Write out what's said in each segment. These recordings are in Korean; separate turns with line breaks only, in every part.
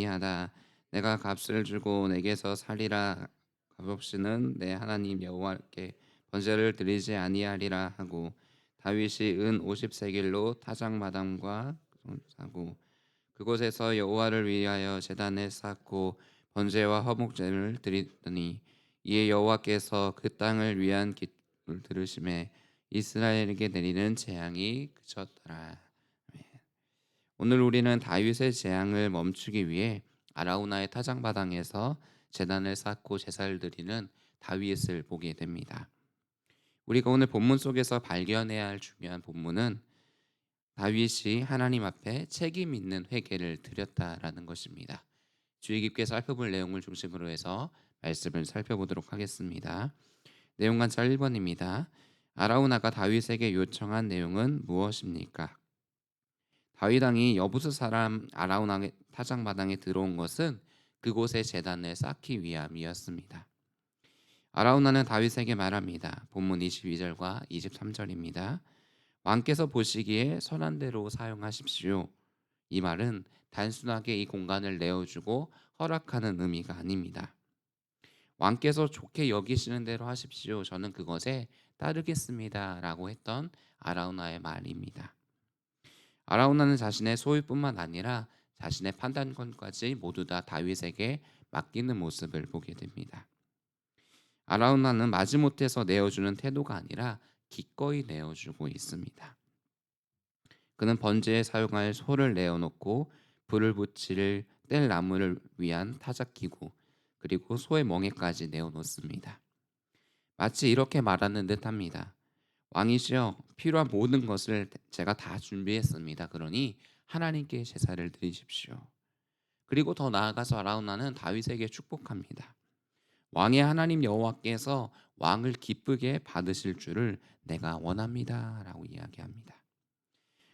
하다 내가 값을 주고 내게서 살리라 값없이는 내 하나님 여호와께 번제를 드리지 아니하리라 하고 다윗이 은 50세겔로 타작마당과 사고 그곳에서 여호와를 위하여 제단을 쌓고 번제와 화목제를 드리더니 이에 여호와께서 그 땅을 위한 기도를 들으심에 이스라엘에게 내리는 재앙이 그쳤더라. 오늘 우리는 다윗의 재앙을 멈추기 위해 아라우나의 타작마당에서 제단을 쌓고 제사를 드리는 다윗을 보게 됩니다. 우리가 오늘 본문 속에서 발견해야 할 중요한 본문은 다윗이 하나님 앞에 책임 있는 회개를 드렸다라는 것입니다. 주의 깊게 살펴볼 내용을 중심으로 해서 말씀을 살펴보도록 하겠습니다. 내용 관찰 1번입니다. 아라우나가 다윗에게 요청한 내용은 무엇입니까? 다윗 왕이 여부스 사람 아라우나의 타작마당에 들어온 것은 그곳에 제단을 쌓기 위함이었습니다. 아라우나는 다윗에게 말합니다. 본문 22절과 23절입니다. 왕께서 보시기에 선한 대로 사용하십시오. 이 말은 단순하게 이 공간을 내어주고 허락하는 의미가 아닙니다. 왕께서 좋게 여기시는 대로 하십시오. 저는 그것에 따르겠습니다. 라고 했던 아라우나의 말입니다. 아라우나는 자신의 소유뿐만 아니라 자신의 판단권까지 모두 다 다윗에게 맡기는 모습을 보게 됩니다. 아라우나는 마지못해서 내어주는 태도가 아니라 기꺼이 내어주고 있습니다. 그는 번제에 사용할 소를 내어놓고 불을 붙일 뗄 나무를 위한 타작기구 그리고 소의 멍에까지 내어놓습니다. 마치 이렇게 말하는 듯합니다. 왕이시여, 필요한 모든 것을 제가 다 준비했습니다. 그러니 하나님께 제사를 드리십시오. 그리고 더 나아가서 아라우나는 다윗에게 축복합니다. 왕의 하나님 여호와께서 왕을 기쁘게 받으실 줄을 내가 원합니다라고 이야기합니다.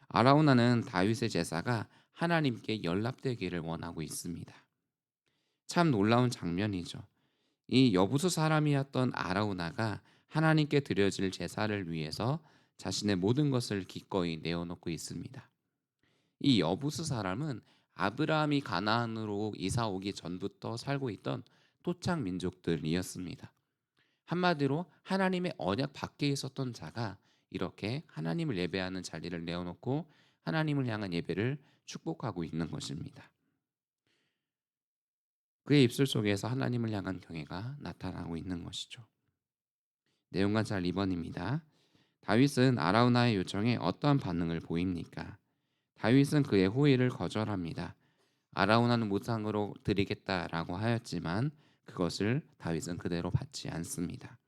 아라우나는 다윗의 제사가 하나님께 연락되기를 원하고 있습니다. 참 놀라운 장면이죠. 이 여부수 사람이었던 아라우나가 하나님께 드려질 제사를 위해서 자신의 모든 것을 기꺼이 내어놓고 있습니다. 이 여부수 사람은 아브라함이 가나안으로 이사 오기 전부터 살고 있던 토착 민족들이었습니다. 한마디로 하나님의 언약 밖에 있었던 자가 이렇게 하나님을 예배하는 자리를 내어놓고 하나님을 향한 예배를 축복하고 있는 것입니다. 그의 입술 속에서 하나님을 향한 경외가 나타나고 있는 것이죠. 내용 관찰 2번입니다. 다윗은 아라우나의 요청에 어떠한 반응을 보입니까? 다윗은 그의 호의를 거절합니다. 아라우나는 무상으로 드리겠다라고 하였지만 그것을 다윗은 그대로 받지 않습니다.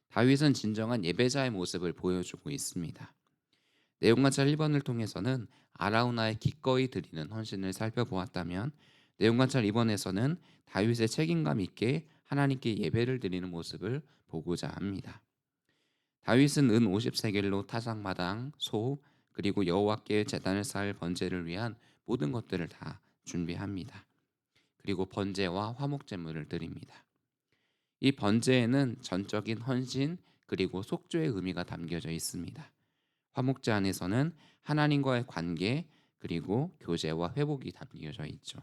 다윗은 진정한 예배자의 모습을 보여주고 있습니다. 내용 관찰 1번을 통해서는 아라우나의 기꺼이 드리는 헌신을 살펴보았다면 내용 관찰 2번에서는 다윗의 책임감 있게 하나님께 예배를 드리는 모습을 보고자 합니다. 다윗은 은 50세겔로 타작마당, 소, 그리고 여호와께 제단을 쌓을 번제를 위한 모든 것들을 다 준비합니다. 그리고 번제와 화목제물을 드립니다. 이 번제에는 전적인 헌신 그리고 속죄의 의미가 담겨져 있습니다. 화목제 안에서는 하나님과의 관계 그리고 교제와 회복이 담겨져 있죠.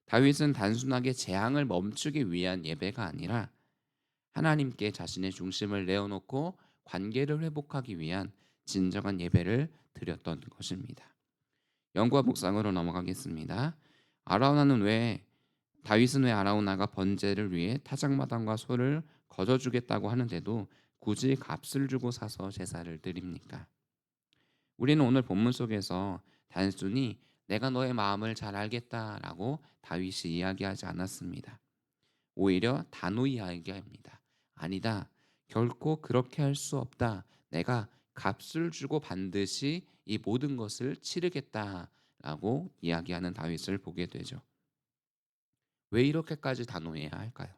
다윗은 단순하게 재앙을 멈추기 위한 예배가 아니라 하나님께 자신의 중심을 내어놓고 관계를 회복하기 위한 진정한 예배를 드렸던 것입니다. 영과 묵상으로 넘어가겠습니다. 아라우나는 왜 다윗은 왜 아라우나가 번제를 위해 타작마당과 소를 거저주겠다고 하는데도 굳이 값을 주고 사서 제사를 드립니까? 우리는 오늘 본문 속에서 단순히 내가 너의 마음을 잘 알겠다라고 다윗이 이야기하지 않았습니다. 오히려 단호히 이야기합니다. 아니다. 결코 그렇게 할 수 없다. 내가 값을 주고 반드시 이 모든 것을 치르겠다라고 이야기하는 다윗을 보게 되죠. 왜 이렇게까지 단호해야 할까요?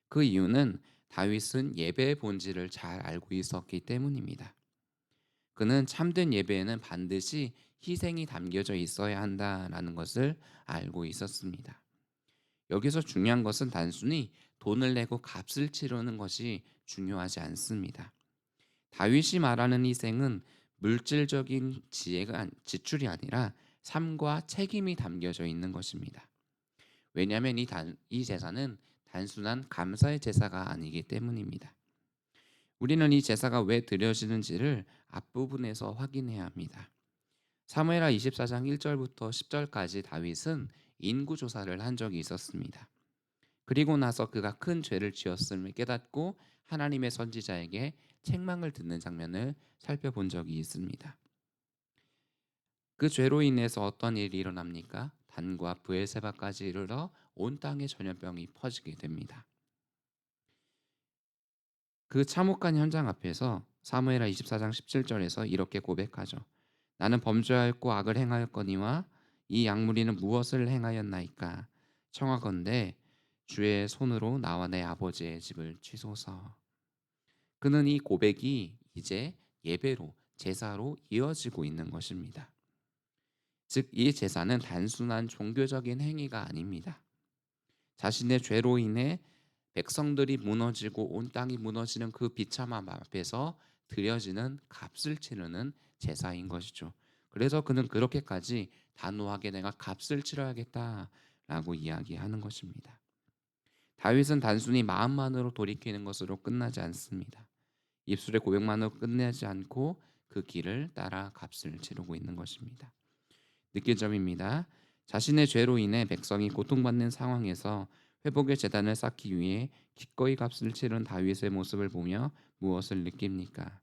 그 이유는 다윗은 예배의 본질을 잘 알고 있었기 때문입니다. 그는 참된 예배에는 반드시 희생이 담겨져 있어야 한다라는 것을 알고 있었습니다. 여기서 중요한 것은 단순히 돈을 내고 값을 치르는 것이 중요하지 않습니다. 다윗이 말하는 희생은 물질적인 지출이 아니라 삶과 책임이 담겨져 있는 것입니다. 왜냐하면 이 제사는 단순한 감사의 제사가 아니기 때문입니다. 우리는 이 제사가 왜 드려지는지를 앞부분에서 확인해야 합니다. 사무엘하 24장 1절부터 10절까지 다윗은 인구 조사를 한 적이 있었습니다. 그리고 나서 그가 큰 죄를 지었음을 깨닫고 하나님의 선지자에게 책망을 듣는 장면을 살펴본 적이 있습니다. 그 죄로 인해서 어떤 일이 일어납니까? 단과 브엘세바까지 이르러 온 땅에 전염병이 퍼지게 됩니다. 그 참혹한 현장 앞에서 사무엘하 24장 17절에서 이렇게 고백하죠. 나는 범죄하였고 악을 행하였거니와 이 약무리는 무엇을 행하였나이까? 청하건대 주의 손으로 나와 내 아버지의 집을 취소서. 그는 이 고백이 이제 예배로 제사로 이어지고 있는 것입니다. 즉 이 제사는 단순한 종교적인 행위가 아닙니다. 자신의 죄로 인해 백성들이 무너지고 온 땅이 무너지는 그 비참함 앞에서 드려지는 값을 치르는 제사인 것이죠. 그래서 그는 그렇게까지 단호하게 내가 값을 치러야겠다라고 이야기하는 것입니다. 다윗은 단순히 마음만으로 돌이키는 것으로 끝나지 않습니다. 입술의 고백만으로 끝내지 않고 그 길을 따라 값을 치르고 있는 것입니다. 느낄 점입니다. 자신의 죄로 인해 백성이 고통받는 상황에서 회복의 재단을 쌓기 위해 기꺼이 값을 치른 다윗의 모습을 보며 무엇을 느낍니까?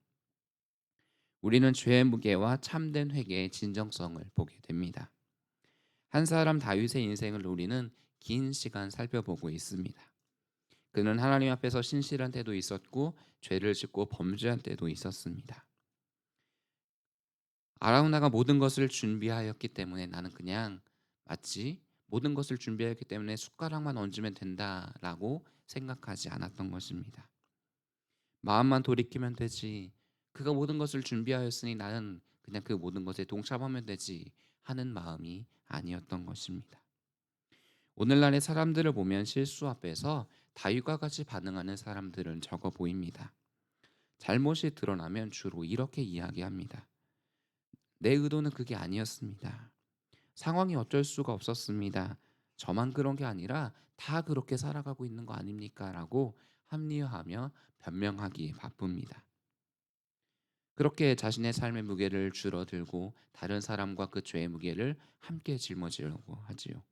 우리는 죄의 무게와 참된 회개의 진정성을 보게 됩니다. 한 사람 다윗의 인생을 우리는 긴 시간 살펴보고 있습니다. 그는 하나님 앞에서 신실한 때도 있었고 죄를 짓고 범죄한 때도 있었습니다. 아라우나가 모든 것을 준비하였기 때문에 나는 그냥 마치 모든 것을 준비하였기 때문에 숟가락만 얹으면 된다라고 생각하지 않았던 것입니다. 마음만 돌이키면 되지. 그가 모든 것을 준비하였으니 나는 그냥 그 모든 것에 동참하면 되지 하는 마음이 아니었던 것입니다. 오늘날의 사람들을 보면 실수 앞에서 다윗과 같이 반응하는 사람들은 적어 보입니다. 잘못이 드러나면 주로 이렇게 이야기합니다. 내 의도는 그게 아니었습니다. 상황이 어쩔 수가 없었습니다. 저만 그런 게 아니라 다 그렇게 살아가고 있는 거 아닙니까? 라고 합리화하며 변명하기에 바쁩니다. 그렇게 자신의 삶의 무게를 줄어들고 다른 사람과 그 죄의 무게를 함께 짊어지려고 하지요.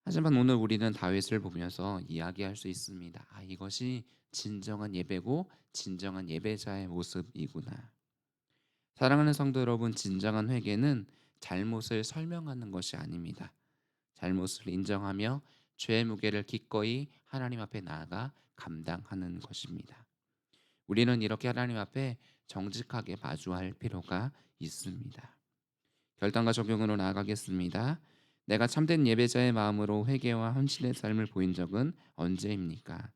하지만 오늘 우리는 다윗을 보면서 이야기할 수 있습니다. 아, 이것이 진정한 예배고 진정한 예배자의 모습이구나. 사랑하는 성도 여러분, 진정한 회개는 잘못을 설명하는 것이 아닙니다. 잘못을 인정하며 죄의 무게를 기꺼이 하나님 앞에 나아가 감당하는 것입니다. 우리는 이렇게 하나님 앞에 정직하게 마주할 필요가 있습니다. 결단과 적용으로 나아가겠습니다. 내가 참된 예배자의 마음으로 회개와 헌신의 삶을 보인 적은 언제입니까?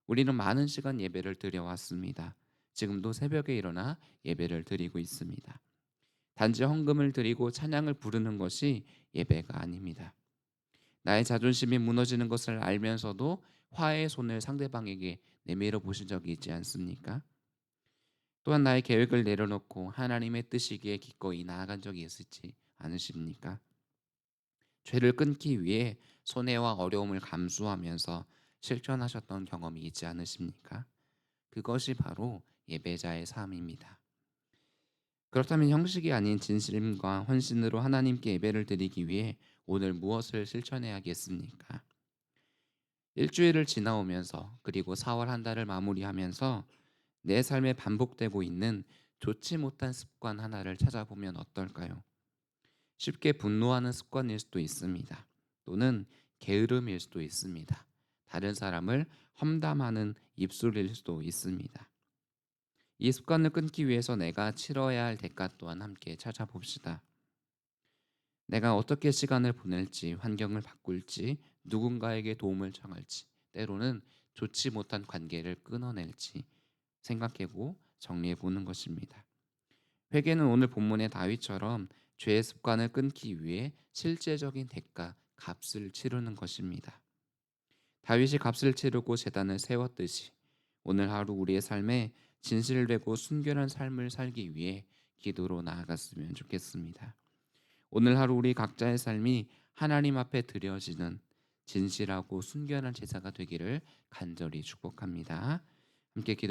우리는 많은 시간 예배를 드려왔습니다. 지금도 새벽에 일어나 예배를 드리고 있습니다. 단지 헌금을 드리고 찬양을 부르는 것이 예배가 아닙니다. 나의 자존심이 무너지는 것을 알면서도 화해의 손을 상대방에게 내밀어 보신 적이 있지 않습니까? 또한 나의 계획을 내려놓고 하나님의 뜻이기에 기꺼이 나아간 적이 있을지 않으십니까? 죄를 끊기 위해 손해와 어려움을 감수하면서 실천하셨던 경험이 있지 않으십니까? 그것이 바로 예배자의 삶입니다. 그렇다면 형식이 아닌 진심과 헌신으로 하나님께 예배를 드리기 위해 오늘 무엇을 실천해야겠습니까? 일주일을 지나오면서 그리고 4월 한 달을 마무리하면서 내 삶에 반복되고 있는 좋지 못한 습관 하나를 찾아보면 어떨까요? 쉽게 분노하는 습관일 수도 있습니다. 또는 게으름일 수도 있습니다. 다른 사람을 험담하는 입술일 수도 있습니다. 이 습관을 끊기 위해서 내가 치러야 할 대가 또한 함께 찾아봅시다. 내가 어떻게 시간을 보낼지, 환경을 바꿀지, 누군가에게 도움을 청할지, 때로는 좋지 못한 관계를 끊어낼지 생각해보고 정리해보는 것입니다. 회개는 오늘 본문의 다윗처럼 죄의 습관을 끊기 위해 실제적인 대가, 값을 치르는 것입니다. 다윗이 값을 치르고 제단을 세웠듯이 오늘 하루 우리의 삶에 진실되고 순결한 삶을 살기 위해 기도로 나아갔으면 좋겠습니다. 오늘 하루 우리 각자의 삶이 하나님 앞에 드려지는 진실하고 순결한 제사가 되기를 간절히 축복합니다. 함께 기도